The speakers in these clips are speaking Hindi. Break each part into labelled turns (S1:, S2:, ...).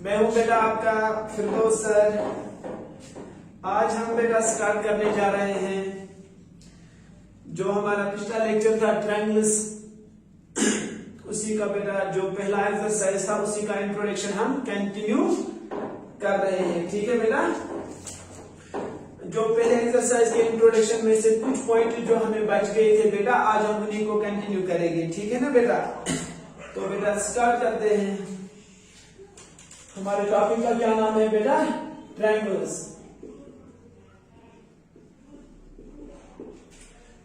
S1: मैं हूं बेटा आपका फिरदौस सर। आज हम बेटा स्टार्ट करने जा रहे हैं जो हमारा पिछला लेक्चर था ट्रायंगल्स, उसी का बेटा जो पहला एक्सरसाइज था उसी का इंट्रोडक्शन हम कंटिन्यू कर रहे हैं। ठीक है बेटा, जो पहले एक्सरसाइज के इंट्रोडक्शन में से कुछ पॉइंट जो हमें बच गए थे बेटा, आज हम उन्हीं को कंटिन्यू करेंगे। ठीक है ना बेटा, तो बेटा स्टार्ट करते हैं। हमारे टॉपिक का क्या नाम है बेटा? ट्रायंगल्स।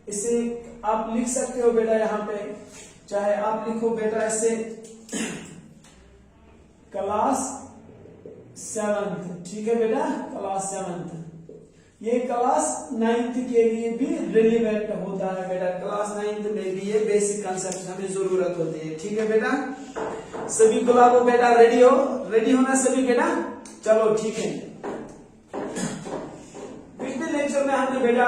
S1: इसे आप लिख सकते हो बेटा यहाँ पे, चाहे आप लिखो बेटा ऐसे क्लास 7th। ठीक है बेटा, क्लास 7th। ये क्लास 9th के लिए भी रिलेवेंट होता है बेटा। क्लास 9th में भी ये बेसिक कंसेप्ट हमें जरूरत होती है। ठीक है बेटा, सभी गुलाबो बेटा रेडी हो? रेडी होना सभी बेटा? चलो ठीक है। पिछले लेक्चर में हमने बेटा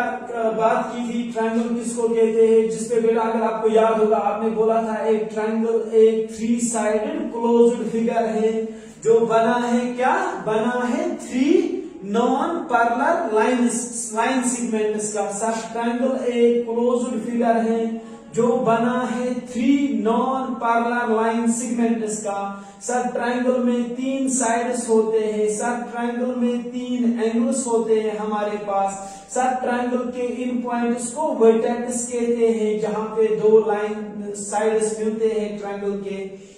S1: बात की थी ट्रायंगल किसको कहते हैं, जिसपे बेटा अगर आपको याद होगा आपने बोला था एक ट्रायंगल एक 3 साइडेड क्लोज्ड फिगर है जो बना है, क्या बना है? 3 नॉन पैरेलल लाइन सेगमेंट्स का। सब ट्रायंगल एक क्लोज्ड फिगर है जो बना है 3 नॉन पैरेलल लाइन सेगमेंट्स का। सब ट्रायंगल में 3 साइड्स होते हैं, सब ट्रायंगल में 3 एंगल्स होते हैं हमारे पास। सब ट्रायंगल के इन पॉइंट्स को वर्टेक्स कहते हैं, जहां पे 2 लाइन साइड्स मिलते हैं ट्रायंगल के।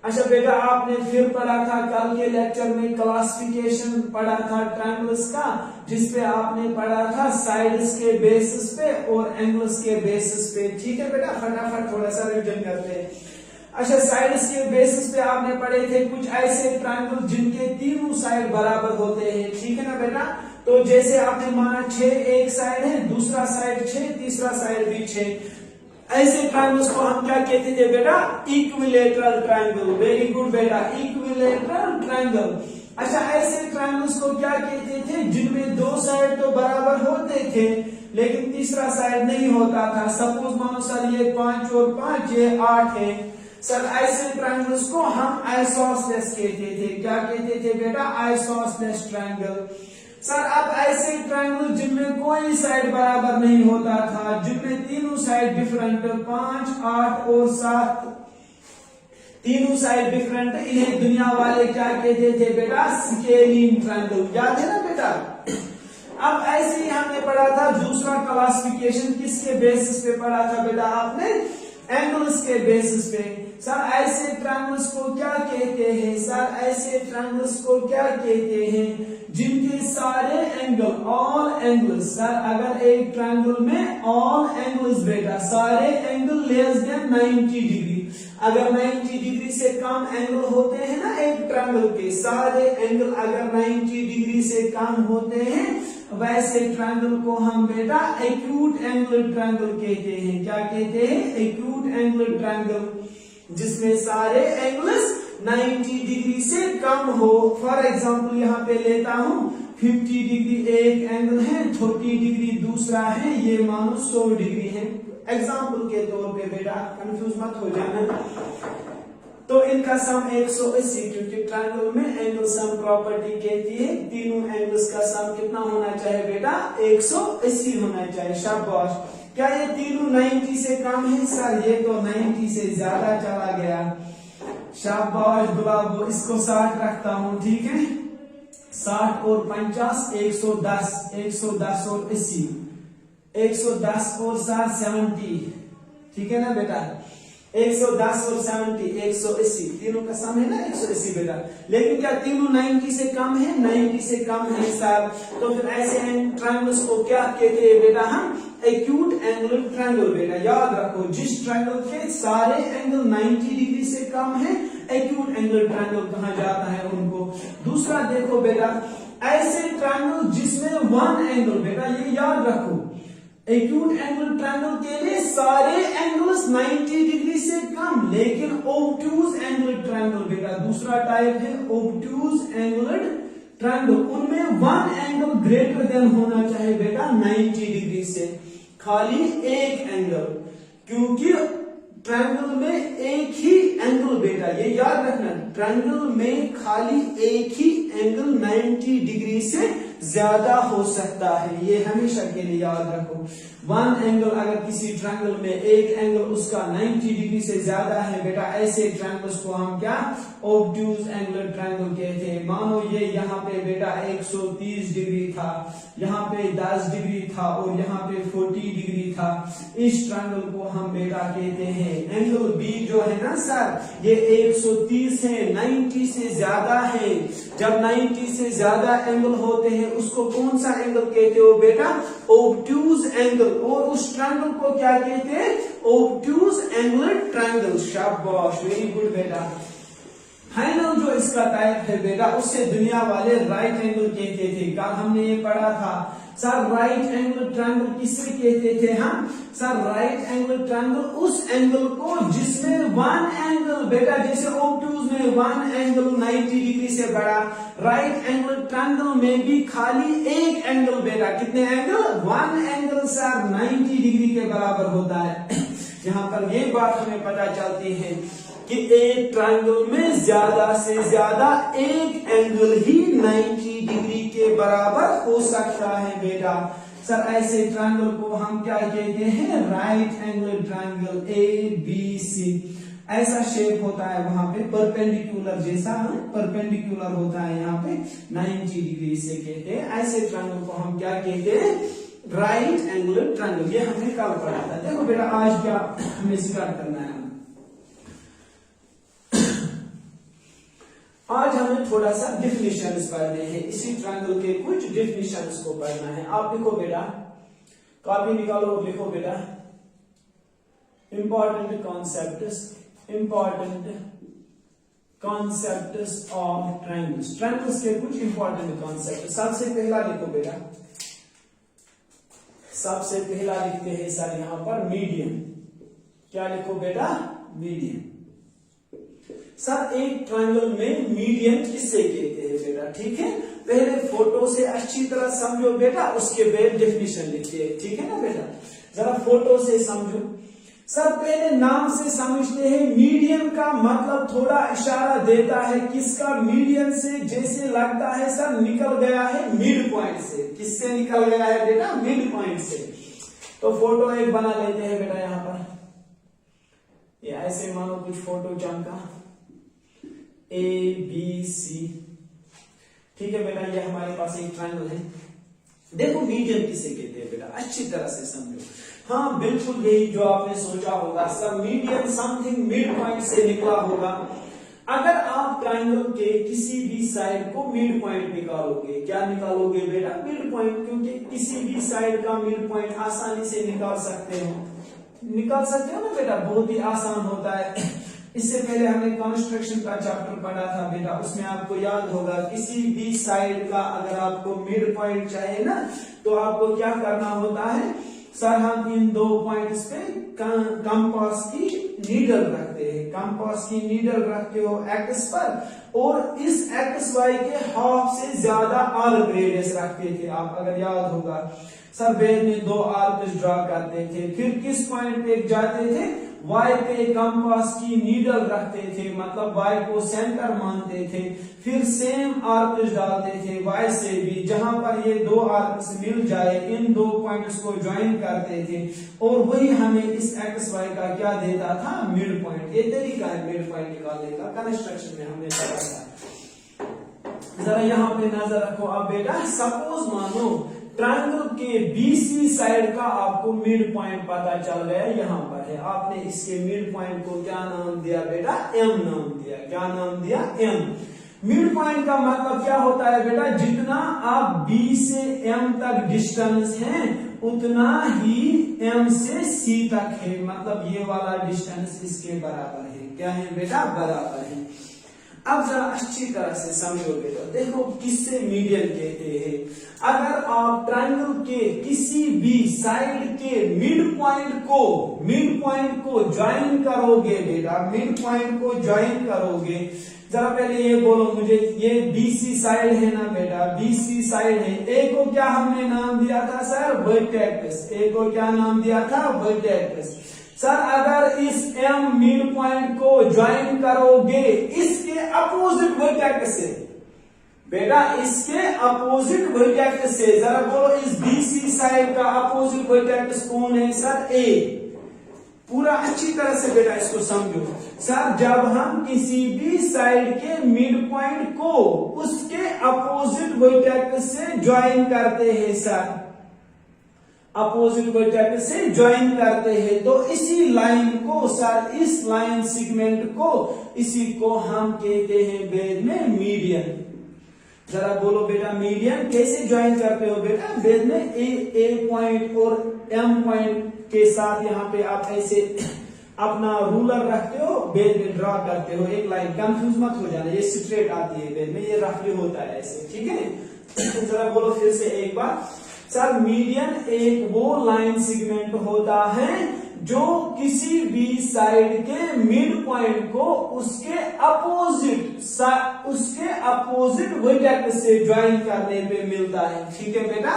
S1: अच्छा बेटा, आपने फिर पढ़ा था कल के लेक्चर में क्लासिफिकेशन पढ़ा था ट्रायंगल्स का, जिसपे आपने पढ़ा था साइड्स के बेसिस पे और एंगल्स के बेसिस पे। ठीक है बेटा, फटाफट थोड़ा सा रिवीजन करते हैं। अच्छा, साइड्स के बेसिस पे आपने पढ़े थे कुछ ऐसे ट्रायंगल जिनके तीनों साइड बराबर होते हैं। ठीक है ना बेटा, तो जैसे आपने माना 6 एक साइड है, दूसरा साइड 6, तीसरा साइड भी 6। ऐसे ट्रायंगल्स को हम क्या कहते थे बेटा? Equilateral triangle. वेरी गुड बेटा, इक्विलेटरल ट्रायंगल। अच्छा, ऐसे ट्रायंगल्स को क्या कहते थे? जिनमें 2 साइड तो बराबर होते थे लेकिन तीसरा साइड नहीं होता था। सपोज मानो सर ये 5 और 5 ये 8 है सर, ऐसे ट्रायंगल्स को हम आइसोसेलेस कहते थे। क्या कहते थे बेटा? Isosceles triangle. सर अब ऐसे ट्रायंगल जिनमें कोई साइड बराबर नहीं होता था, जिनमें तीनों साइड डिफरेंट, 5, 8 और 7 तीनों साइड डिफरेंट, इन्हें दुनिया वाले क्या कहते थे बेटा? Scaling triangle. याद है ना बेटा? अब ऐसे ही हमने पढ़ा था दूसरा क्लासिफिकेशन, किसके बेसिस पे पढ़ा था बेटा आपने? एंगल्स के बेसिस पे। सर ऐसे ट्रायंगल्स को क्या कहते हैं? सर ऐसे ट्रायंगल्स को क्या कहते हैं जिनके सारे एंगल, ऑल एंगल्स। सर अगर एक ट्रायंगल में ऑल एंगल्स बेटा, सारे एंगल लेस देन 90 डिग्री, अगर 90 डिग्री से कम एंगल होते हैं ना एक ट्रायंगल के, सारे एंगल अगर 90 डिग्री से कम होते हैं, वैसे ट्रायंगल को हम बेटा एक्यूट एंगल ट्रायंगल कहते हैं। क्या कहते हैं? एक्यूट एंगल ट्रायंगल, जिसमें सारे एंगल्स 90 डिग्री से कम हो। फॉर एग्जांपल यहाँ पे लेता हूँ 50 डिग्री एक एंगल है, 40 डिग्री दूसरा है, ये मानो 100 डिग्री है। एग्जांपल के तौर पे बेटा, कंफ्यूज मत हो जाना। तो इनका सम 180, क्योंकि ट्रायंगल में एंगल सम प्रॉपर्टी कहती है तीनों एंगल्स का सम कितना होना चाहिए बेटा? 180 होना चाहिए। शाबाश। क्या ये तीनों 90 से कम है? सर ये तो 90 से ज्यादा चला गया। शाबाश गुलाबो, इसको 60 रखता हूं। ठीक है, 60 और 50 110, 110 और 80, 110 और 60 70। ठीक है ना बेटा? 110 और 70 180, तीनों का सम है ना 180 बेटा। लेकिन क्या तीनों 90 से कम है? 90 से कम है सर। तो फिर ऐसे ट्रायंगल्स को क्या कहते हैं बेटा? हम एक्यूट एंगल ट्रायंगल बेटा। याद रखो, जिस ट्रायंगल के सारे एंगल 90 डिग्री से कम है, एक्यूट एंगल ट्रायंगल कहा जाता है उनको। दूसरा देखो बेटा, ऐसे ट्रायंगल जिसमें 1 एंगल बेटा, ये याद रखो, एक्यूट एंगल ट्रायंगल के लिए सारे एंगल्स 90 डिग्री से कम, लेकिन ऑब्टूज एंगल ट्रायंगल बेटा दूसरा टाइप है, ऑब्टूज एंगल ट्रायंगल, उनमें 1 एंगल ग्रेटर देन होना चाहिए बेटा 90 डिग्री से, खाली एक एंगल, क्योंकि ट्रायंगल में एक ही एंगल बेटा, ये याद रखना, ट्रायंगल में खाली एक ही एंगल 90 डिग्री से ज्यादा हो सकता है, ये हमेशा के लिए याद रखो। वन एंगल अगर किसी ट्रायंगल में एक एंगल उसका 90 डिग्री से ज्यादा है बेटा, ऐसे ट्रायंगल्स को हम क्या ऑब्ट्यूज एंगुलर ट्रायंगल कहते हैं। मानो ये यहाँ पे बेटा 130 डिग्री था, यहाँ पे 10 डिग्री था और यहाँ पे 40 डिग्री था, इस ट्रायंगल को हम बेटा कहते हैं एंगल बी जो है ना सर, ये 130 है, 90 से ज्यादा है। जब 90 से ज्यादा एंगल होते हैं उसको कौन सा एंगल कहते हो बेटा, ऑब्ट्यूज एंगल। और उस ट्रायंगल को क्या कहते हैं, ऑब्ट्यूज एंगुलर ट्रायंगल। शाबाश, वेरी गुड बेटा। फाइनल जो इसका टाइप है बेटा, उससे दुनिया वाले राइट एंगल कहते थे। कल हमने ये पढ़ा था सर, राइट एंगल ट्रायंगल किसे कहते थे हम, सर राइट एंगल ट्रायंगल उस एंगल को जिसमें वन एंगल बेटा, जैसे ऑब्ट्यूज में वन एंगल 90 डिग्री से बड़ा, राइट एंगल ट्रायंगल में भी खाली एक एंगल बेटा, कितने angle, one angle sir 90 degree के बराबर होता है। यहाँ पर ये बात हमें पता चलती है कि एक ट्रायंगल में ज्यादा से ज्यादा एक एंगल ही 90 डिग्री के बराबर हो सकता है बेटा। सर ऐसे ट्रायंगल को हम क्या कहते हैं, राइट एंगल ट्रायंगल, ABC। ऐसा शेप होता है वहां पे परपेंडिकुलर जैसा, परपेंडिकुलर होता है यहाँ पे 90 डिग्री से कहते हैं। ऐसे ट्रायंगल को हम क्या कहते हैं, राइट एंगुलर ट्रायंगल। ये हमने कल पढ़ा था। देखो बेटा आज क्या हमें स्टार्ट करना है, आज हमें थोड़ा सा डिफिनेशंस पढ़ने हैं, इसी ट्रायंगल के कुछ डिफिनेशंस को पढ़ना है। आप लिखो बेटा, कॉपी निकालो और लिखो बेटा, important concepts of triangles. Triangles के कुछ इंपॉर्टेंट कॉन्सेप्ट। सबसे पहला लिखो बेटा, सबसे पहला लिखते हैं सर यहां पर मीडियन। क्या लिखो बेटा, मीडियन। सर एक ट्रायंगल में मीडियन किससे कहते हैं बेटा, ठीक है। पहले फोटो से अच्छी तरह समझो बेटा, उसके बाद डेफिनेशन लिखिए, ठीक है ना बेटा। जरा फोटो से समझो। सर पहले नाम से समझते हैं। मीडियन का मतलब थोड़ा इशारा देता है किसका, मीडियन से, जैसे लगता है सर निकल गया है मिड पॉइंट से। किससे निकल गया है बेटा, मिड पॉइंट से। तो फोटो एक बना लेते हैं बेटा यहां पर, ये ऐसे मानो कुछ फोटो चमका ABC, ठीक है बेटा। ये हमारे पास एक ट्रायंगल है। देखो मीडियन किसे कहते हैं बेटा, अच्छी तरह से समझो। हाँ बिल्कुल यही जो आपने सोचा होगा, सब मीडियन समथिंग मिड पॉइंट से निकला होगा। अगर आप ट्रायंगल के किसी भी साइड को मिड पॉइंट निकालोगे, क्या निकालोगे बेटा, मिड पॉइंट। क्योंकि किसी भी साइड का मिड पॉइंट आसानी से निकाल सकते हो ना बेटा, बहुत ही आसान होता है। इससे पहले हमने कंस्ट्रक्शन का चैप्टर पढ़ा था बेटा, उसमें आपको याद होगा किसी भी साइड का अगर आपको मिड पॉइंट चाहिए ना, तो आपको क्या करना होता है सर, हम इन दो पॉइंट्स पे कंपास की नीडल रखते हैं। कंपास की नीडल रखते हो एक्स पर, और इस एक्स वाई के हाफ से ज्यादा आर्क रेडियस रखते थे आप, अगर याद होगा। सर बेद में दो आर्क ड्रॉ करते थे, फिर किस पॉइंट पे जाते थे, वाई पे कंपास की नीडल रखते थे, मतलब वाई को सेंटर मानते थे, फिर सेम आर्क्स डालते थे वाई से भी, जहां पर ये दो आर्क्स मिल जाए इन दो पॉइंट्स को ज्वाइन करते थे, और वही हमें इस एक्स वाई का क्या देता था, मिड पॉइंट। ये तरीका है मिड पॉइंट निकालने का, कंस्ट्रक्शन में हमने पढ़ा था। जरा यहाँ पे नजर रखो अब बेटा। सपोज मानो ट्रायंगल के BC साइड का आपको मिड पॉइंट पता चल गया, यहाँ पर है। आपने इसके मिड पॉइंट को क्या नाम दिया बेटा, M नाम दिया। क्या नाम दिया, M। मिड पॉइंट का मतलब क्या होता है बेटा, जितना आप B से M तक डिस्टेंस है उतना ही M से C तक है, मतलब ये वाला डिस्टेंस इसके बराबर है। क्या है बेटा, बराबर है। अब जरा अच्छी तरह से समझोगे तो देखो किससे मीडियन कहते हैं। अगर आप ट्रायंगल के किसी भी साइड के मिड पॉइंट को ज्वाइन करोगे बेटा, मिड पॉइंट को ज्वाइन करोगे। जरा पहले ये बोलो मुझे, ये BC साइड है ना बेटा, BC साइड है। ए को क्या हमने नाम दिया था सर, वर्टेक्स। ए को क्या नाम दिया था, वर्टेक्स। सर अगर इस एम मिड पॉइंट को ज्वाइन करोगे इसके अपोजिट वर्टेक्स से, बेटा इसके अपोजिट वर्टेक्स से, जरा बोलो इस बीसी साइड का अपोजिट वर्टेक्स कौन है सर? ए। पूरा अच्छी तरह से बेटा इसको समझो सर, जब हम किसी भी साइड के मिड पॉइंट को उसके अपोजिट वर्टेक्स से ज्वाइन करते हैं सर, अपोजिट वर्टेक्स से ज्वाइन करते हैं, तो इसी लाइन को सर, इस लाइन सेगमेंट को, इसी को हम कहते हैं वेद में मीडियन। जरा बोलो बेटा मीडियन कैसे ज्वाइन करते हो बेटा? वेद में ए पॉइंट और एम पॉइंट के साथ यहाँ पे आप ऐसे अपना रूलर रखते हो, वेद में ड्रॉ करते हो एक लाइन। कंफ्यूज मत हो जाना, ये स्ट्रेट आती है वेद में, ये रफली होता है ऐसे, ठीक है। जरा बोलो फिर से एक बार सर, मीडियन एक वो लाइन सेगमेंट होता है जो किसी भी साइड के मिड पॉइंट को उसके अपोजिट वर्टेक्स से ज्वाइन करने पे मिलता है, ठीक है बेटा।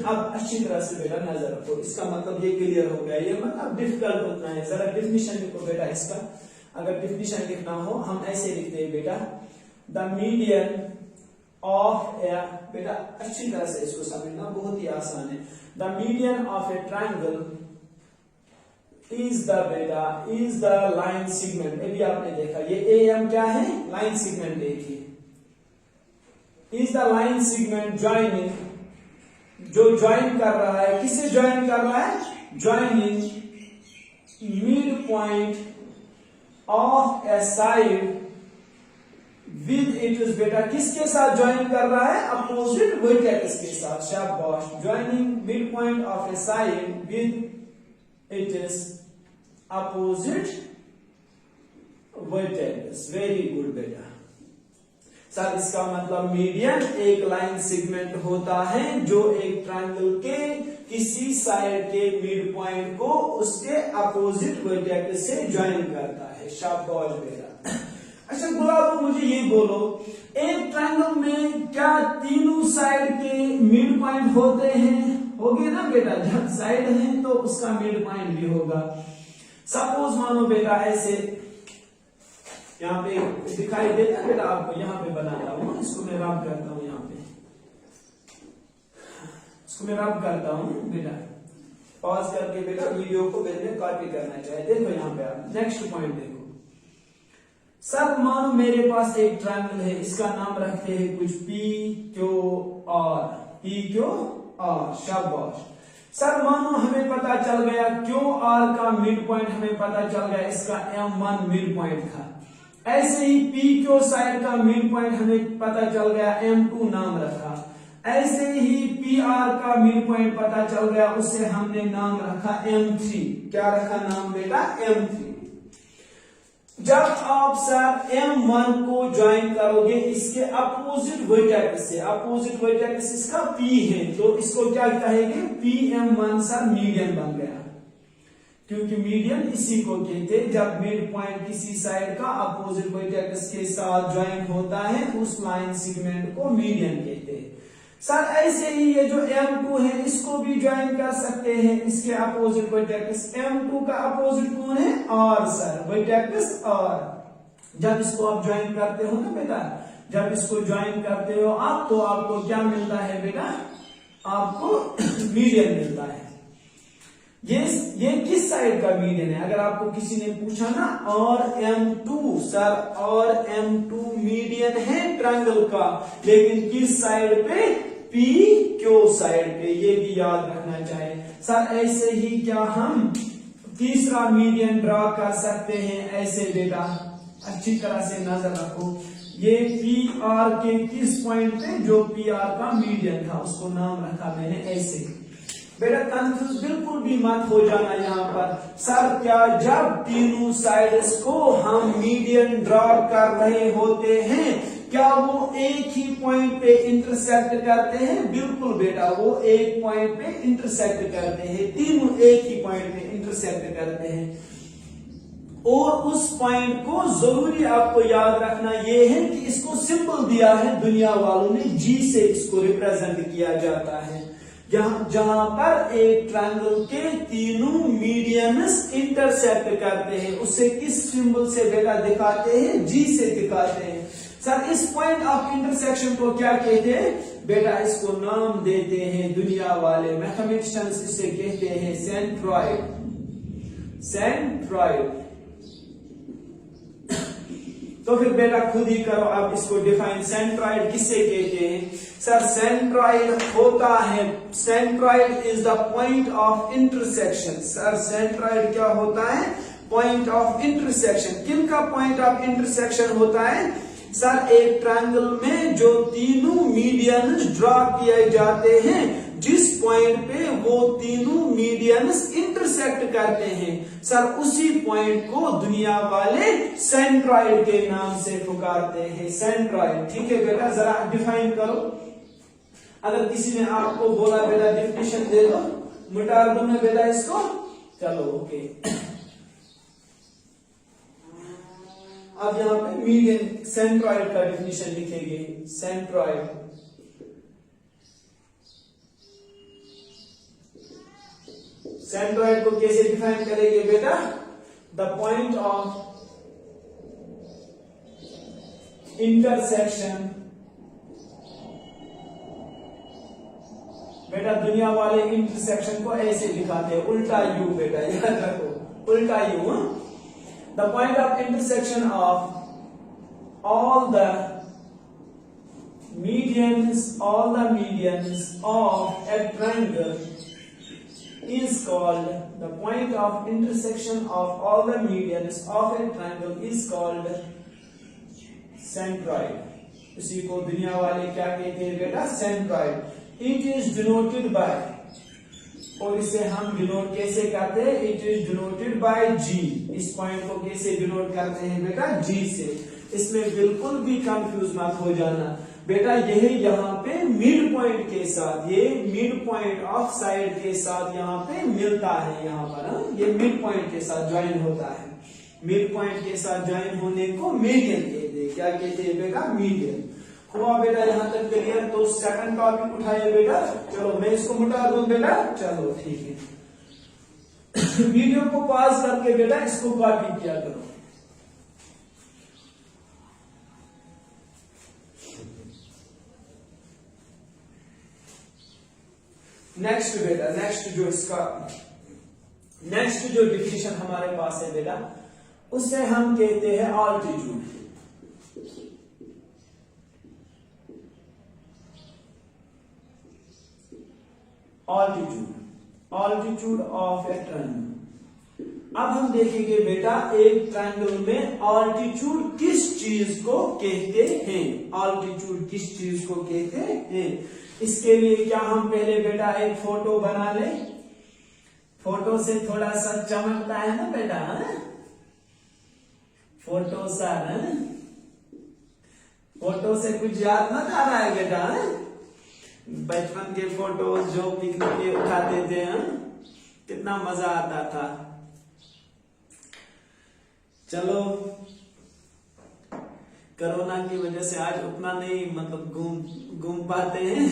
S1: अब अच्छी तरह से बेटा नजर रखो, इसका मतलब ये क्लियर हो गया, ये मतलब डिफिकल्ट होता है। जरा डिफिनीशन लिखो बेटा इसका, अगर डिफिनीशन लिखना हो हम ऐसे लिखते हैं बेटा, द मीडियन ऑफ ए, बेटा अच्छी तरह से इसको समझना, बहुत ही आसान है। The median of a triangle is the बेटा इज द लाइन सेगमेंट। अभी आपने देखा ये ए एम क्या है? लाइन सेगमेंट एक ही, is the line segment joining, जो ज्वाइन कर रहा है, किसे ज्वाइन कर रहा है? Joining mid point of a side with it is, बेटा किसके साथ ज्वाइन कर रहा है? अपोजिट वर्टेक्स के साथ। शाबाश, joining mid point of a side with it is opposite vertex. Very good बेटा। सर इसका मतलब मीडियन एक लाइन सेगमेंट होता है जो एक ट्रायंगल के किसी साइड के मिड पॉइंट को उसके अपोजिट वर्टेक्स से ज्वाइन करता है। शाबाश बेटा। अच्छा गुलाब, मुझे ये बोलो, एक ट्रायंगल में क्या तीनों साइड के मिड पॉइंट होते हैं? होगे ना बेटा, जब साइड है तो उसका मिड पॉइंट भी होगा। सपोज मानो बेटा ऐसे यहाँ पे दिखाई देता है बेटा आपको, यहाँ पे बनाता हूँ, इसको मैं रब करता हूँ, यहाँ पे इसको मैं रब करता हूँ बेटा। पॉज करके बेटा वीडियो को मैंने कॉपी करना चाहिए। देखो यहाँ पे आप नेक्स्ट पॉइंट देखो सर, मानो मेरे पास एक ट्रायंगल है, इसका नाम रखते हैं कुछ P Q R, P Q R. शाबाश। सर मानो हमें पता चल गया क्यू आर का मिड पॉइंट, हमें पता चल गया इसका M1 मिड पॉइंट था। ऐसे ही पी क्यू साइड का मिड पॉइंट हमें पता चल गया, M2 नाम रखा। ऐसे ही पी आर का मिड पॉइंट पता चल गया, उससे हमने नाम रखा M3। क्या रखा नाम बेटा? M3। जब आप सर M1 को ज्वाइन करोगे इसके अपोजिट वर्टेक्स से, अपोजिट वर्टेक्स इसका P है, तो इसको क्या कहेंगे? PM1 सर मीडियन बन गया, क्योंकि मीडियन इसी को कहते हैं जब मिड पॉइंट किसी साइड का अपोजिट वर्टेक्स के साथ ज्वाइन होता है, उस लाइन सेगमेंट को मीडियन कहते हैं। सर ऐसे ही ये जो M2 है इसको भी ज्वाइन कर सकते हैं इसके अपोजिट वर्टेक्स। M2 का अपोजिट कौन है? R sir, vertex R। जब इसको आप ज्वाइन करते हो ना बेटा, जब इसको ज्वाइन करते हो आप, तो आपको क्या मिलता है बेटा? आपको मीडियन मिलता है। ये किस साइड का मीडियन है? अगर आपको किसी ने पूछा ना, और M2 सर, और M2 मीडियन है ट्रायंगल का, लेकिन किस साइड पे? पी क्यू साइड पे, ये भी याद रखना चाहिए। सर ऐसे ही क्या हम तीसरा मीडियन ड्रॉ कर सकते हैं? ऐसे बेटा अच्छी तरह से नजर रखो, ये पी आर के किस पॉइंट पे? जो पी आर का मीडियन था उसको नाम रखा मैंने ऐसे। बेटा कंफ्यूज बिल्कुल भी मत हो जाना यहाँ पर। सर क्या जब तीनों साइड्स को हम मीडियन ड्रॉ कर रहे होते हैं, क्या वो एक ही पॉइंट पे इंटरसेक्ट करते हैं? बिल्कुल बेटा, वो एक पॉइंट पे इंटरसेक्ट करते हैं, तीनों एक ही पॉइंट पे इंटरसेक्ट करते हैं। और उस पॉइंट को जरूरी आपको याद रखना ये है कि इसको सिंबल दिया है दुनिया वालों ने, जी से इसको रिप्रेजेंट किया जाता है। जहां पर एक ट्रायंगल के तीनों मीडियंस इंटरसेक्ट करते हैं, उससे किस सिंबल से बेटा दिखाते हैं? जी से दिखाते हैं। सर इस पॉइंट ऑफ इंटरसेक्शन को क्या कहते हैं? बेटा इसको नाम देते हैं दुनिया वाले मैथमेटिशियंस, इसे कहते हैं सेंट्रॉइड। सेंट्रॉइड। तो फिर बेटा खुद ही करो आप इसको डिफाइन, सेंट्रॉइड किससे कहते हैं? सर सेंट्रॉइड होता है, centroid is the point of intersection. Sir centroid क्या होता है? Point of intersection. किनका पॉइंट ऑफ इंटरसेक्शन होता है? सर एक ट्रायंगल में जो तीनों मीडियंस ड्रॉ किए जाते हैं, जिस पॉइंट पे वो तीनों मीडियंस इंटरसेक्ट करते हैं, सर उसी पॉइंट को दुनिया वाले सेंट्रॉइड के नाम से पुकारते हैं, सेंट्रॉइड। ठीक है बेटा, जरा डिफाइन करो। अगर किसी ने आपको बोला बेटा डेफिनेशन दे दो, मिटा दो मैं बेटा इसको, चलो ओके। अब यहां पे मीडियन सेंट्रॉइड का डेफिनेशन लिखेंगे। सेंट्रॉइड सेंट्रॉइड को कैसे डिफाइन करेंगे बेटा? The point of intersection. बेटा दुनिया वाले इंटरसेक्शन को ऐसे दिखाते हैं, उल्टा यू बेटा, याद रखो उल्टा you. The point of intersection of all the medians of a triangle is called, the point of intersection of all the medians of a triangle is called centroid. इसी को दुनिया वाले क्या कहते हैं बेटा? Centroid. It is denoted by, और इसे हम डिनोट कैसे करते हैं? इट इज डिनोटेड बाय जी। इस पॉइंट को कैसे डिनोट करते हैं बेटा? जी से। इसमें बिल्कुल भी कंफ्यूज मत हो जाना बेटा, यही यहाँ पे मिड पॉइंट के साथ, ये मिड पॉइंट ऑफ साइड के साथ यहाँ पे मिलता है, यहाँ पर ये मिड पॉइंट के साथ ज्वाइन होता है। मिड पॉइंट के साथ ज्वाइन होने को मीडियन कहते हैं। क्या कहते हैं बेटा? मीडियन। हुआ बेटा यहाँ तक क्लियर? तो सेकंड टॉपिक उठाइए बेटा। चलो मैं इसको मिटा दूं बेटा, चलो ठीक है। वीडियो को पॉज करके बेटा इसको कॉपी किया करो। नेक्स्ट बेटा, नेक्स्ट जो डिफिनेशन हमारे पास है बेटा, उसे हम कहते हैं altitude. Altitude of a triangle. अब हम देखेंगे बेटा एक ट्रायंगल में ऑल्टीट्यूड किस चीज को कहते हैं? ऑल्टीट्यूड किस चीज को कहते हैं? इसके लिए क्या हम पहले बेटा एक फोटो बना ले? फोटो से थोड़ा सा चमकता है ना बेटा, फोटो सर, फोटो से कुछ याद मत आ रहा है बेटा? बचपन के फोटोज जो पिकनिक के उठाते थे, कितना मजा आता था। चलो कोरोना की वजह से आज उतना नहीं मतलब घूम पाते हैं।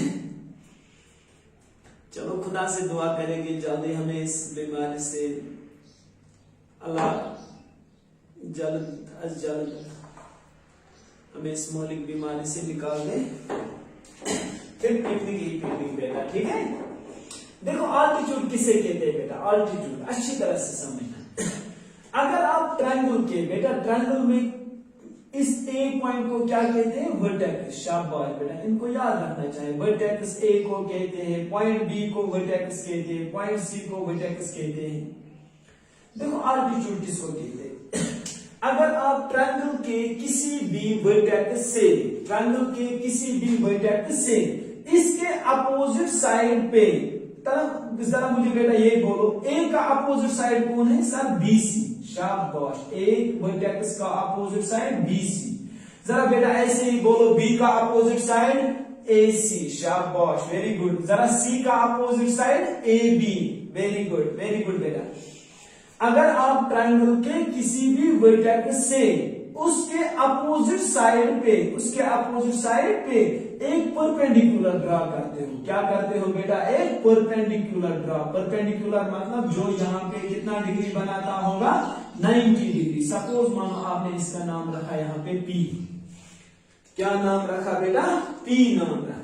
S1: चलो खुदा से दुआ करेंगे जल्दी हमें इस बीमारी से अल्लाह जल्द अज जल्द हमें इस मौलिक बीमारी से निकाल दे, फिर पिकनिक ही पिकनिक बेटा, ठीक है। देखो ऑल्टीट्यूड किसे कहते हैं बेटा? ऑल्टीट्यूड अच्छी तरह से समझना। अगर आप ट्रायंगल के बेटा, ट्रायंगल में इस ए पॉइंट को क्या कहते हैं? वर्टेक्स। शाबाश बेटा, इनको याद रखना चाहिए। वर्टेक्स ए को कहते हैं, पॉइंट बी को वर्टेक्स कहते हैं, पॉइंट सी को वर्टेक्स कहते हैं। देखो ऑल्टीट्यूड किसको कहते हैं? अगर आप ट्रायंगल के किसी भी वर्टेक्स से, ट्रायंगल के किसी भी वर्टेक्स से इसके अपोजिट साइड पे, जरा मुझे बेटा ये बोलो, ए का अपोजिट साइड कौन है? Sir BC. शाबाश, एक वर्टेक्स का अपोजिट साइड बीसी। जरा बेटा ऐसे ही बोलो, बी का अपोजिट साइड एसी। शाबाश, वेरी गुड। जरा सी का opposite side A B. Very good, very good बेटा। अगर आप ट्रायंगल के किसी भी वर्टेक्स से उसके अपोजिट साइड पे एक परपेंडिकुलर ड्रा करते हो। क्या करते हो बेटा? एक परपेंडिकुलर ड्रा। परपेंडिकुलर मतलब जो यहाँ पे कितना डिग्री बनाता होगा? 90 डिग्री। सपोज मानो आपने इसका नाम रखा यहाँ पे P। क्या नाम रखा बेटा? P नाम रखा।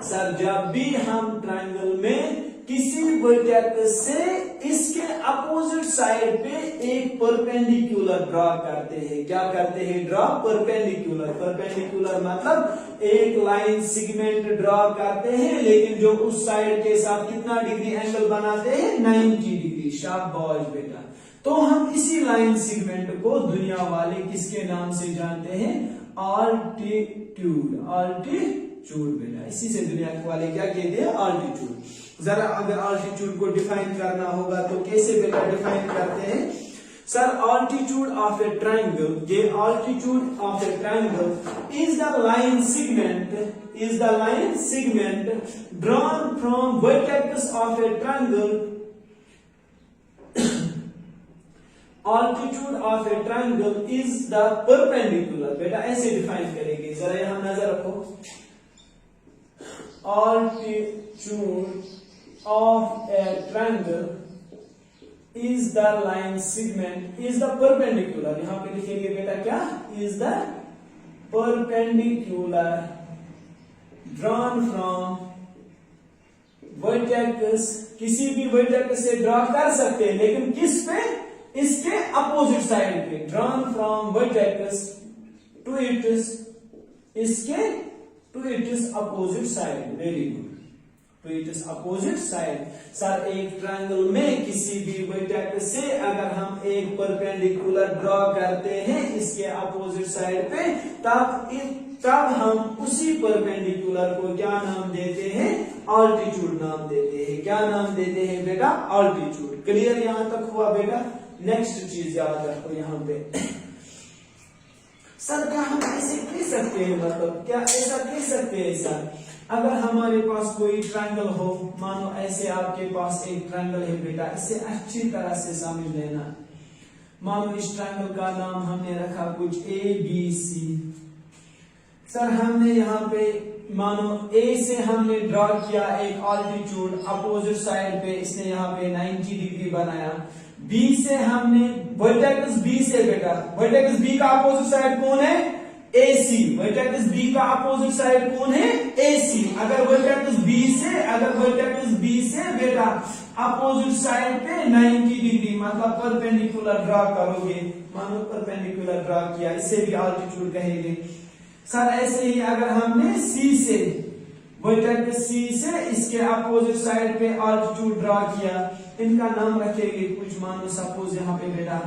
S1: सर जब भी हम ट्रायंगल में किसी वर्टेक्स से इसके अपोजिट साइड पे एक परपेंडिकुलर ड्रॉ करते हैं, क्या करते हैं? Draw perpendicular. परपेंडिकुलर मतलब एक लाइन सेगमेंट ड्रॉ करते हैं, लेकिन जो उस साइड के साथ कितना डिग्री एंगल बनाते हैं? 90 डिग्री। शाबाश बेटा। तो हम इसी लाइन सेगमेंट को दुनिया वाले किसके नाम से जानते हैं? ऑल्टीट्यूड। ऑल्टीट्यूड बेटा, इसी से दुनिया वाले क्या कहते हैं? ऑल्टीट्यूड। जरा अगर ऑल्टीट्यूड को डिफाइन करना होगा तो कैसे बेटा डिफाइन करते हैं? Sir altitude of a triangle, ये altitude of a triangle is the line segment drawn from vertex of a triangle. Altitude of a triangle is the perpendicular. बेटा ऐसे डिफाइन करेंगे, जरा यहां नजर रखो। Altitude of a triangle is the line segment is the perpendicular। यहां पे लिखेंगे बेटा क्या? is the perpendicular drawn from vertex। किसी भी वर्टेक्स से ड्रॉ कर सकते हैं, लेकिन किस पे? इसके अपोजिट साइड पे। drawn from vertex to its opposite side। Very good. तो it is opposite side. Sir एक ट्रायंगल में किसी भी वर्टेक्स से अगर हम एक परपेंडिकुलर ड्रॉ करते हैं इसके अपोजिट साइड पे, तब हम उसी परपेंडिकुलर को क्या नाम देते हैं? ऑल्टीट्यूड नाम देते हैं। क्या नाम देते हैं बेटा? ऑल्टीट्यूड। क्लियर यहां तक हुआ बेटा? नेक्स्ट चीज याद रखो यहां पे। सर क्या हम ऐसे कह सकते हैं, मतलब क्या ऐसा कह सकते हैं सर, अगर हमारे पास कोई ट्रायंगल हो, मानो ऐसे आपके पास एक ट्रायंगल है बेटा, इसे अच्छी तरह से समझ लेना। मानो इस ट्रायंगल का नाम हमने रखा कुछ ABC। सर हमने यहाँ पे मानो A से हमने ड्रॉ किया एक ऑल्टीट्यूड, अपोजिट साइड पे इसने यहाँ पे 90 डिग्री बनाया। B से हमने वर्टेक्स B से बेटा, वर्टेक्स B का अपोजिट साइड कौन है? AC। वर्टेक्स B का अपोजिट साइड कौन है? AC। अगर वर्टेक्स B से बेटा अपोजिट साइड पे 90 डिग्री मतलब परपेंडिकुलर ड्रॉ करोगे, मानो परपेंडिकुलर ड्रॉ किया, इसे भी ऑल्टीट्यूड कहेंगे। सर ऐसे ही अगर हमने C से, वर्टेक्स C से इसके अपोजिट साइड पे ऑल्टीट्यूड ड्रॉ किया, इनका नाम रखेंगे कुछ, मानो सपोज यहाँ पे बेटा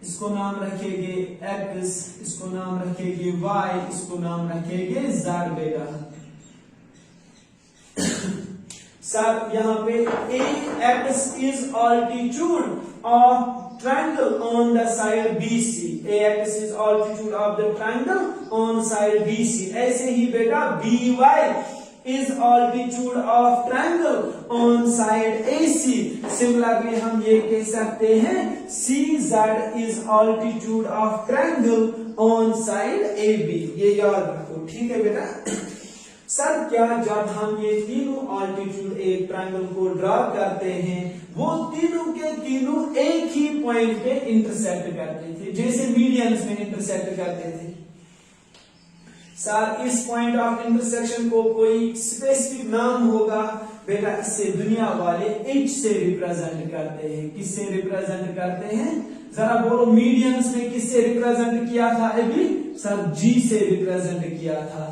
S1: इसको नाम रखेंगे X, इसको नाम रखेंगे Y, इसको नाम रखेंगे Z बेटा। सर यहाँ पे AX is altitude of triangle on the side BC। AX is altitude of the triangle on side BC। ऐसे ही बेटा BY is altitude of triangle on side AC। Similarly हम ये कह सकते हैं CZ is altitude of triangle on side AB। ये याद रखो, ठीक है बेटा। सर क्या जब हम ये तीनों ऑल्टीट्यूड एक ट्रायंगल को ड्रॉ करते हैं, वो तीनों के तीनों एक ही पॉइंट पे इंटरसेक्ट करते थे, जैसे मीडियंस में इंटरसेक्ट करते थे। सर इस पॉइंट ऑफ इंटरसेक्शन को कोई स्पेसिफिक नाम होगा बेटा, इसे दुनिया वाले H से रिप्रेजेंट करते हैं। किससे रिप्रेजेंट करते हैं? जरा बोलो, मीडियंस में किससे रिप्रेजेंट किया था अभी? सर G से रिप्रेजेंट किया था।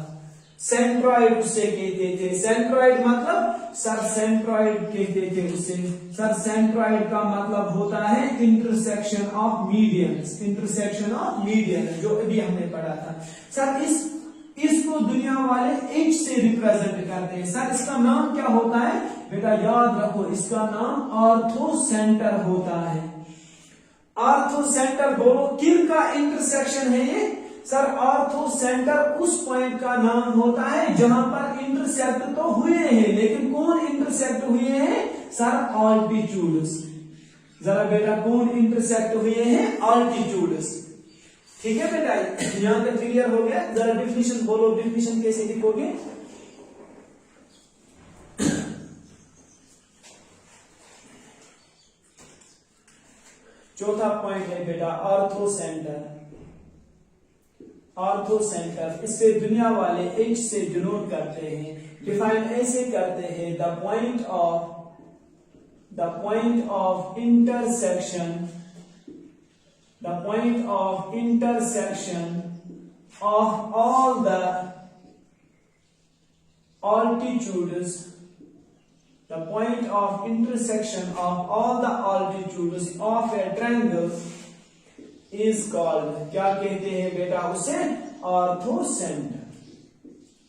S1: सेंट्रॉइड उसे कहते थे। सेंट्रॉइड मतलब सर सेंट्रॉइड कहते थे उसे। सर सेंट्रॉइड का मतलब होता है intersection of medians. Intersection of median जो अभी हमने पढ़ा था। सर इसको दुनिया वाले H से रिप्रेजेंट करते हैं। सर इसका नाम क्या होता है बेटा? याद रखो, इसका नाम ऑर्थोसेंटर होता है। ऑर्थोसेंटर बोलो, किन का इंटरसेक्शन है ये? सर ऑर्थोसेंटर उस पॉइंट का नाम होता है जहां पर इंटरसेक्ट तो हुए हैं, लेकिन कौन इंटरसेक्ट हुए हैं? Sir altitudes. जरा बेटा कौन इंटरसेक्ट हुए हैं? ऑल्टीट्यूड्स। ठीक है बेटा, यहां तक क्लियर हो गया। जरा डिफिनीशन बोलो, डिफिनीशन कैसे लिखोगे? चौथा पॉइंट है बेटा ऑर्थो सेंटर। ऑर्थो सेंटर, इससे दुनिया वाले एच से डिनोट करते हैं, डिफाइन ऐसे करते हैं, the point of intersection, the point of intersection of all the altitudes, the point of intersection of all the altitudes of a triangle is called, क्या कहते हैं बेटा उसे? ऑर्थोसेंटर।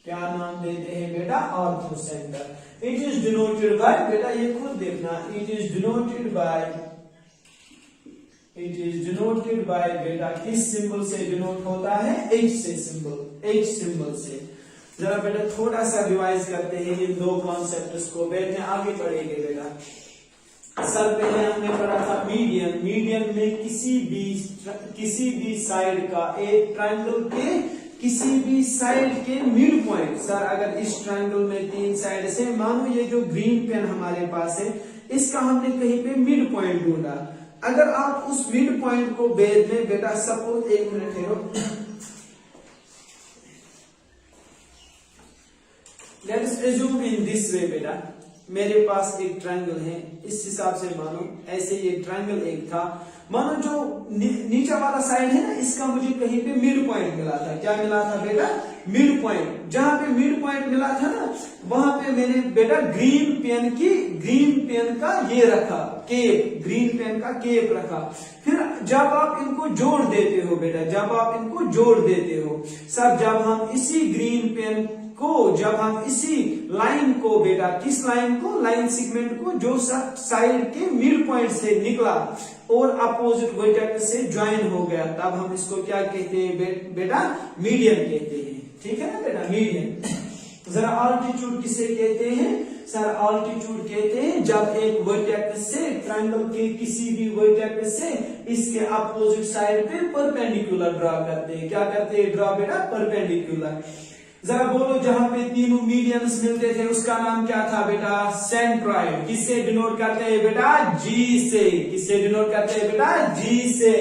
S1: क्या नाम देते हैं बेटा? ऑर्थोसेंटर। इट इज डिनोटेड बाय, बेटा ये खुद देखना, इट इज डिनोटेड बाय बेटा किस सिंबल से डिनोट होता है? एच से सिंबल, एच सिंबल से। जरा बेटा थोड़ा सा रिवाइज करते हैं इन दो कॉन्सेप्ट्स को, बैठे आगे पढ़ेंगे बेटा। सर पहले हमने पढ़ा था मीडियन। मीडियन में किसी भी साइड का, एक ट्रायंगल के किसी भी साइड के मिड पॉइंट। सर अगर इस ट्रायंगल में 3 साइड से, मानो ये जो ग्रीन पेन हमारे पास है, इसका हमने कहीं पे मिड पॉइंट ढूंढा। अगर आप उस मिड पॉइंट को बेद में बेटा, सपोज 1 मिनट ठहरो, let's assume in this way बेटा, मेरे पास एक ट्रायंगल है, इस हिसाब से मानो ऐसे ये ट्रायंगल एक था, मानो जो नीचा वाला साइड है ना, इसका मुझे कहीं पे मिड पॉइंट मिला था। क्या मिला था बेटा? Mid point. जहां पे मिड पॉइंट मिला था ना, वहां पे मैंने बेटा ग्रीन पेन का ये रखा केप, ग्रीन पेन का केप रखा। फिर जब आप इनको जोड़ देते हो बेटा, जब आप इनको जोड़ देते हो सब, जब हम इसी ग्रीन पेन को, जब हम इसी लाइन को बेटा, किस लाइन को? लाइन सेगमेंट को जो साइड के मिड पॉइंट से निकला और अपोजिट वर्टेक्स से ज्वाइन हो गया, तब हम इसको क्या कहते हैं बेटा? मीडियन कहते हैं। ठीक है ना बेटा, मीडियन। जरा ऑल्टीट्यूड किसे कहते हैं? सर ऑल्टीट्यूड कहते हैं जब एक वर्टेक्स से, ट्रायंगल के किसी भी वर्टेक्स से इसके अपोजिट साइड पे परपेंडिकुलर ड्रॉ करते हैं। क्या करते हैं? ड्रॉ बेटा परपेंडिकुलर। जरा बोलो, जहां पे तीनों मीडियंस मिलते थे उसका नाम क्या था बेटा? सेंट्रॉइड। किससे डिनोट करते हैं बेटा? जी से। किससे डिनोट करते हैं बेटा? जी से।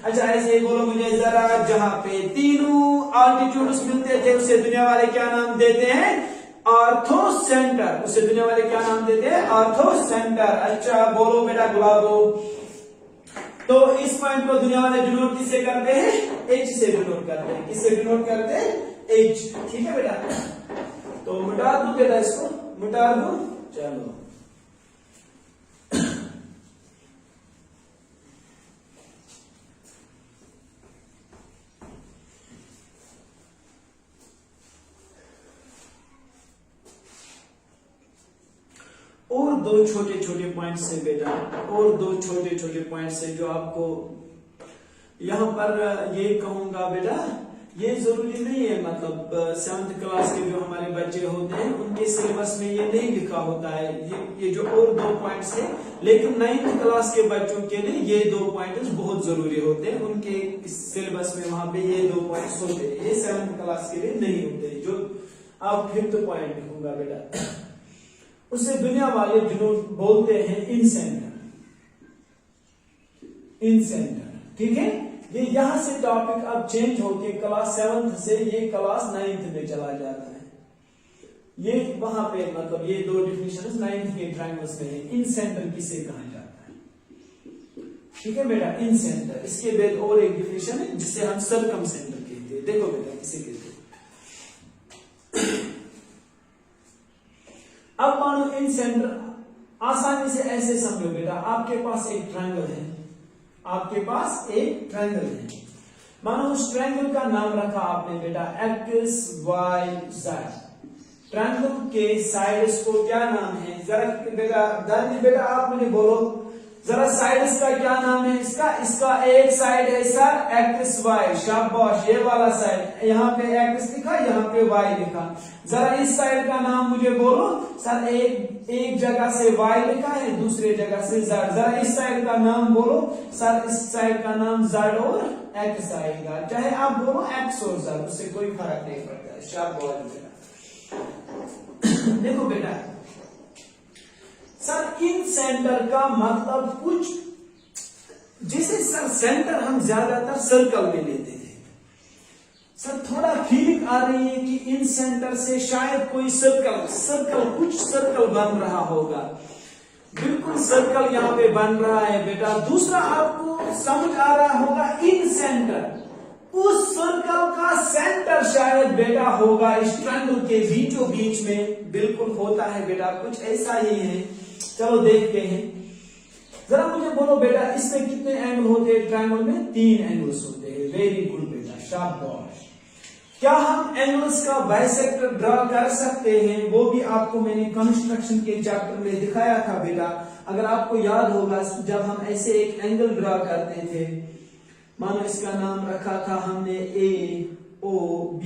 S1: अच्छा ऐसे बोलो मुझे जरा, जहां पे तीनों ऑल्टीट्यूड्स मिलते थे उसे दुनिया वाले क्या नाम देते हैं? Ortho centre. उसे दुनिया वाले क्या नाम देते हैं? Ortho centre. अच्छा बोलो बेटा गुलाबो, तो इस पॉइंट को दुनिया वाले डिनोट किससे करते हैं? एच से डिनोट करते हैं। किससे डिनोट करते हैं? एच। ठीक है बेटा, तो मिटा दो बेटा, इसको मिटा दो। चलो और दो छोटे छोटे पॉइंट से बेटा, और दो छोटे छोटे पॉइंट से जो आपको यहां पर ये कहूंगा बेटा, ये जरूरी नहीं है, मतलब 7th क्लास के जो हमारे बच्चे होते हैं उनके सिलेबस में ये नहीं लिखा होता है, ये जो और 2 पॉइंट्स है, लेकिन 9th क्लास के बच्चों के लिए ये 2 पॉइंट्स बहुत जरूरी होते हैं। उनके सिलेबस में वहां पे ये 2 पॉइंट्स होते हैं, ये 7th क्लास के लिए नहीं होते। जो आप 5th पॉइंट लिखूंगा बेटा, उसे दुनिया वाले डिनोट बोलते हैं इन सेंटर। इन सेंटर, ठीक है। ये यहां से टॉपिक अब चेंज होके क्लास 7th से ये क्लास 9th में चला जाता है। ये वहां पे मतलब ये 2 डिफिनेशन 9th के ट्रायंगल्स में है। इन सेंटर किसे कहा जाता है? ठीक है बेटा, इन सेंटर। इसके बाद और एक डिफिनेशन है जिसे हम सर्कम सेंटर कहते हैं। देखो बेटा किसे कहते हैं। अब मानो इन सेंटर, आसानी से ऐसे समझो बेटा, आपके पास एक ट्रायंगल है, आपके पास एक ट्रायंगल है, मानो उस ट्रायंगल का नाम रखा आपने बेटा एक्स वाई जेड। ट्रायंगल के साइड्स को क्या नाम है? जरा बेटा दादी बेटा आप मुझे बोलो, जरा साइड्स का क्या नाम है इसका एक साइड है सर एक्स वाई, शाबाश, ये वाला साइड, यहाँ पे एक्स लिखा, यहाँ पे वाई लिखा। जरा इस साइड का नाम मुझे बोलो सर, एक जगह से वाई लिखा है, दूसरे जगह से जेड। जरा इस साइड का नाम बोलो सर, इस साइड का नाम जेड और एक्स आएगा, चाहे आप बोलो एक्स और जेड, उससे कोई फर्क नहीं पड़ता। शाबाश बेटा। देखो बेटा सर, इन सेंटर का मतलब कुछ, जैसे सर सेंटर हम ज्यादातर सर्कल में लेते थे, सर थोड़ा फीलिंग आ रही है कि इन सेंटर से शायद कोई सर्कल कुछ सर्कल बन रहा होगा। बिल्कुल सर्कल यहाँ पे बन रहा है बेटा। दूसरा आपको समझ आ रहा होगा इन सेंटर, उस सर्कल का सेंटर शायद बेटा होगा इस ट्रायंगल के बीचों बीच में। बिल्कुल होता है बेटा, कुछ ऐसा ही है। चलो देखते हैं, जरा मुझे बोलो बेटा इसमें कितने एंगल होते हैं ट्रायंगल में? 3 एंगल्स होते हैं। वेरी गुड बेटा, शाबाश। क्या हम एंगल्स का बाइसेक्टर ड्रा कर सकते हैं? वो भी आपको मैंने कंस्ट्रक्शन के चैप्टर में दिखाया था बेटा। अगर आपको याद होगा, जब हम ऐसे एक एंगल ड्रा करते थे, मानो इसका नाम रखा था हमने AOB,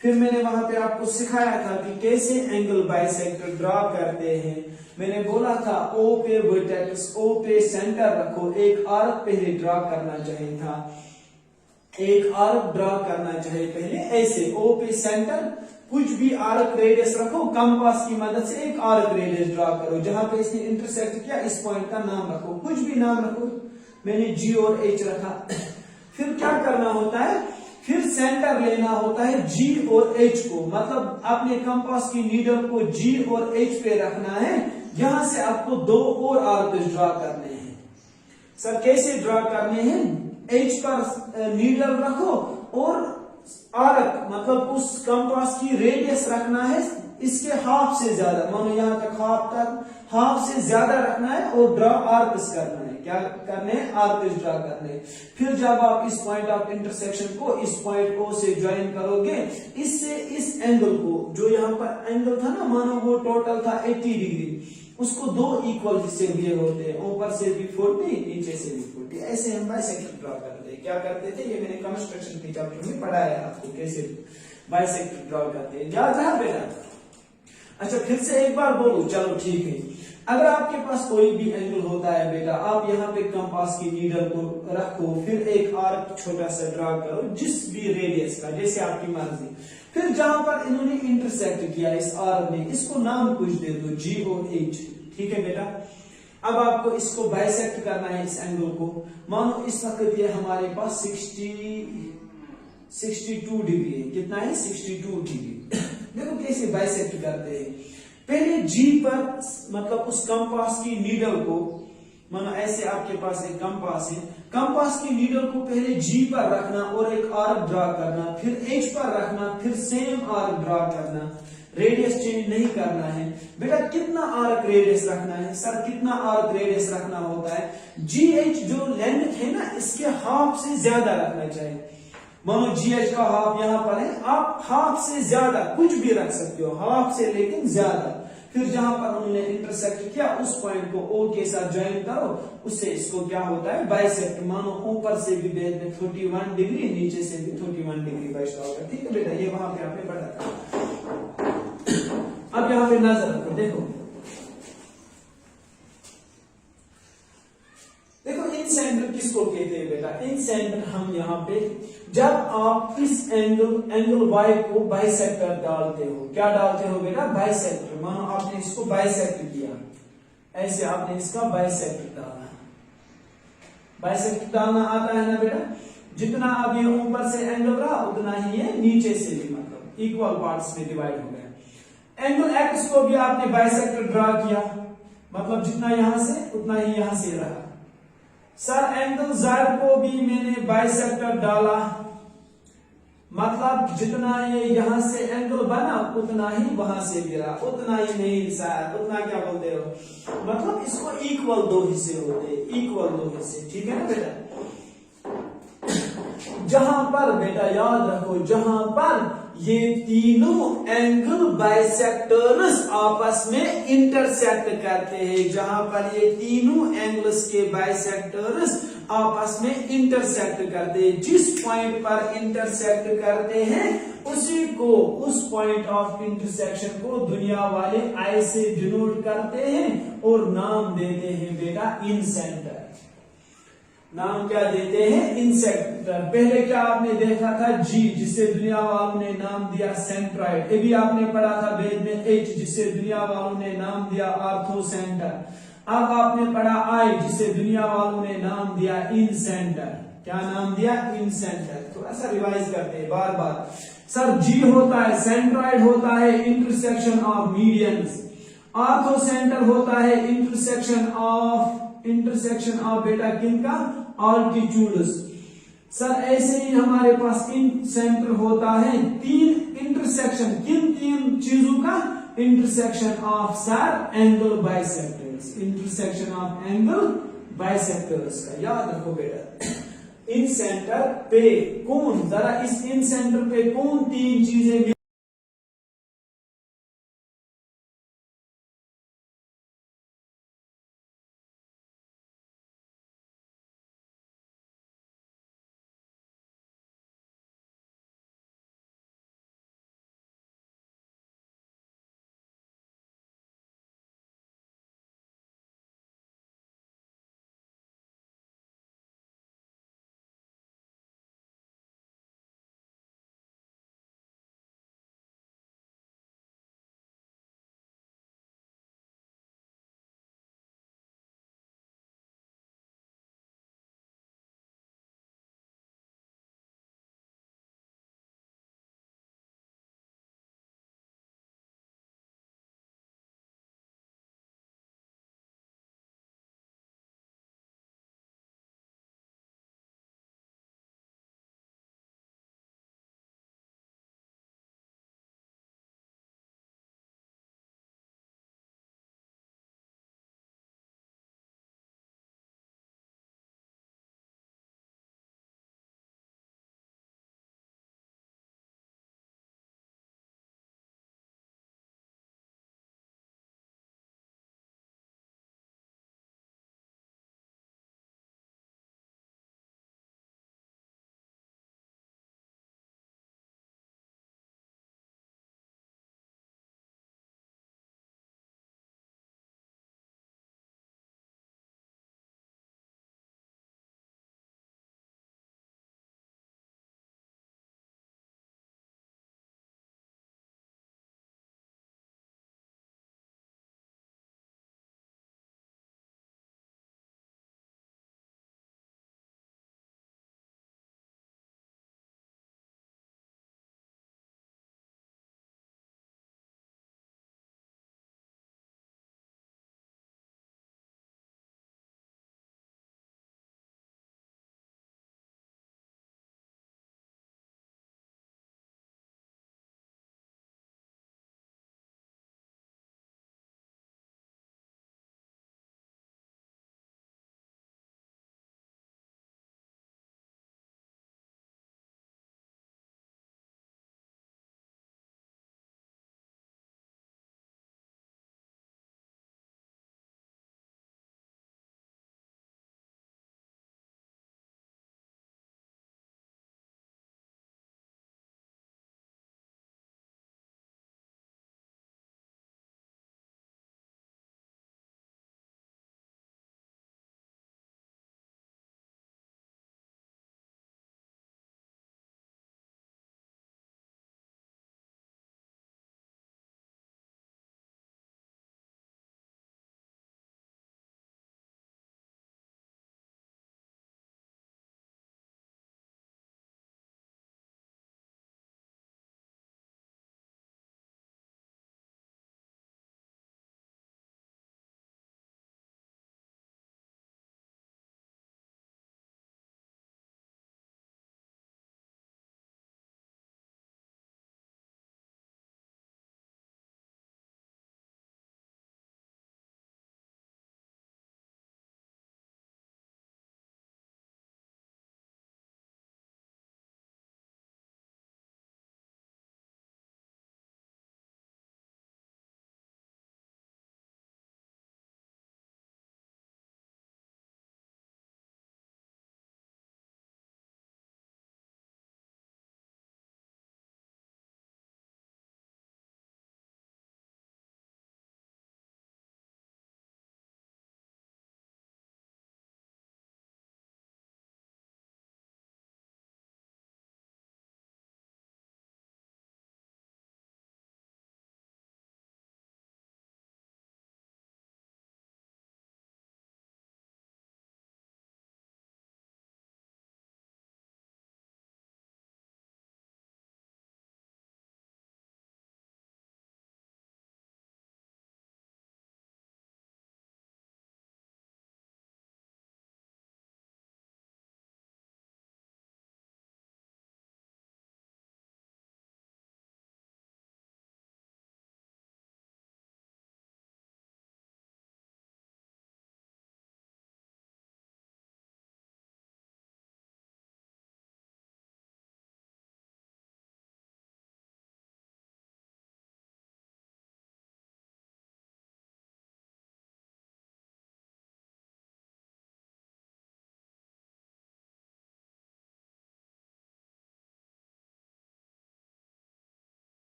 S1: फिर मैंने वहां पे आपको सिखाया था कि कैसे एंगल बाइसेक्टर ड्रा करते हैं। मैंने बोला था O पे वर्टेक्स, O पे सेंटर रखो, एक आर्क पहले ड्रा करना चाहिए था, एक आर्क ड्रा करना चाहिए पहले ऐसे, O पे सेंटर, कुछ भी आर्क रेडियस रखो, कंपास की मदद से एक आर्क रेडियस ड्रा करो, जहां पे इसने इंटरसेक्ट किया इस पॉइंट का नाम रखो, कुछ भी नाम रखो, मैंने G और H रखा। फिर क्या करना होता है, फिर सेंटर लेना होता है G और H को, मतलब अपने कंपास की नीडल को G और H पे रखना है। यहां से आपको 2 और आर्क ड्रा करने हैं। सर कैसे ड्रा करने हैं? H पर नीडल रखो और आर्क मतलब उस कंपास की रेडियस रखना है इसके हाफ से ज्यादा, मानो यहां तक हाफ से ज्यादा रखना है और ड्रा आर्क्स करना है। क्या करने हैं? आर्क्स ड्रा करने हैं। फिर जब आप इस पॉइंट ऑफ इंटरसेक्शन को इस पॉइंट O से ज्वाइन करोगे, इससे इस एंगल को, जो यहाँ पर एंगल था ना, मानो वो टोटल था 80 डिग्री, उसको 2 इक्वल हिस्से दिए होते हैं, ऊपर से भी 40, नीचे से भी 40। ऐसे हम बाइसेक्टर ड्रा करते हैं। क्या करते थे? ये मैंने कंस्ट्रक्शन के चैप्टर में पढ़ाया आपको कैसे बाइसेक्टर ड्रा करते हैं। याद रहा बेटा? अच्छा फिर से एक बार बोलो। चलो ठीक है। अगर आपके पास कोई भी एंगल होता है बेटा, आप यहाँ पे कंपास की नीडल को रखो, फिर एक आर्क छोटा सा ड्रा करो जिस भी रेडियस का, जैसे आपकी मर्जी। फिर जहां पर इन्होंने इंटरसेक्ट किया इस आर्क ने, इसको नाम कुछ दे दो, G और H, ठीक है बेटा। अब आपको इसको बाइसेक्ट करना है इस एंगल को। मानो इस वक्त ये हमारे पास 62 डिग्री है। कितना है? 62 डिग्री। देखो कैसे बाइसेक्ट करते हैं। पहले G पर, मतलब उस कंपास की नीडल को, मानो ऐसे आपके पास एक कंपास है, कंपास की नीडल को पहले G पर रखना और एक आर्क ड्रा करना, फिर H पर रखना, फिर सेम आर्क ड्रा करना, रेडियस चेंज नहीं करना है बेटा। कितना आर्क रेडियस रखना है? सर कितना आर्क रेडियस रखना होता है? GH जो लेंथ है ना, इसके हाफ से ज्यादा रखना चाहिए। मानो GH का हाफ यहाँ पर है, आप हाफ से ज्यादा कुछ भी रख सकते हो, हाफ से लेकिन ज्यादा। फिर जहां पर उन्होंने इंटरसेक्ट किया उस पॉइंट को O के साथ ज्वाइन करो, उससे इसको क्या होता है? बाइसेक्ट। मानो ऊपर से भी 41 डिग्री, नीचे से भी 41 डिग्री बाइसेक्ट होगा। ठीक है बेटा, ये वहां पे आपने पढ़ा था। अब यहाँ पे नजर रखो, देखो इन सेंटर किसको कहते हैं बेटा? इन सेंटर हम यहाँ पे, जब आप इस एंगल Y को बाइसेक्टर डालते हो, क्या डालते हो बेटा? बाइसेक्टर। मानो आपने इसको बाइसेक्ट किया, ऐसे आपने इसका बाइसेक्टर डाला। बाइसेक्टर डालना आता है ना बेटा? जितना अब ये ऊपर से एंगल रहा, उतना ही ये नीचे से भी, मतलब इक्वल पार्ट्स में डिवाइड हो गया। एंगल X को भी आपने बाइसेक्टर ड्रा किया, मतलब जितना यहां से उतना ही यहां से रहा। सर एंगल Z को भी मैंने बाइसेक्टर डाला, मतलब जितना ये यहां से एंगल बना उतना ही वहां से गिरा, उतना ही नहीं सर, उतना क्या बोलते हो, मतलब इसको इक्वल 2 हिस्से होते हैं, इक्वल 2 हिस्से। ठीक है ना बेटा? जहां पर बेटा याद रखो, जहां पर ये तीनों एंगल बाइसेक्टर्स आपस में इंटरसेक्ट करते हैं। जहां पर ये तीनों एंगल्स के बाइसेक्टर्स आपस में इंटरसेक्ट करते हैं, जिस पॉइंट पर इंटरसेक्ट करते हैं उसी को, उस पॉइंट ऑफ इंटरसेक्शन को दुनिया वाले आई से डिनोट करते हैं और नाम देते हैं बेटा इंसेंटर। नाम क्या देते हैं? इंसेंटर। पहले क्या आपने देखा था? जी, जिसे दुनिया वालों ने नाम दिया सेंट्रॉइड। अभी आपने पढ़ा था वेद में एच, जिसे दुनिया वालों ने नाम दिया आर्थोसेंटर। अब आपने पढ़ा आई, जिसे दुनिया वालों ने नाम दिया इंसेंटर। क्या नाम दिया? इंसेंटर। थोड़ा सा रिवाइज करते हैं बार बार। सर जी होता है सेंट्रॉइड, होता है इंटरसेक्शन ऑफ मीडियंस। आर्थोसेंटर होता है इंटरसेक्शन ऑफ बेटा किनका? ऑल्टीट्यूड्स। सर ऐसे ही हमारे पास इन सेंटर होता है तीन इंटरसेक्शन, किन तीन चीजों का? Intersection of sir angle bisectors, intersection of angle bisectors का याद रखो बेटा। इन सेंटर पे कौन, जरा इस इन सेंटर पे कौन तीन चीजें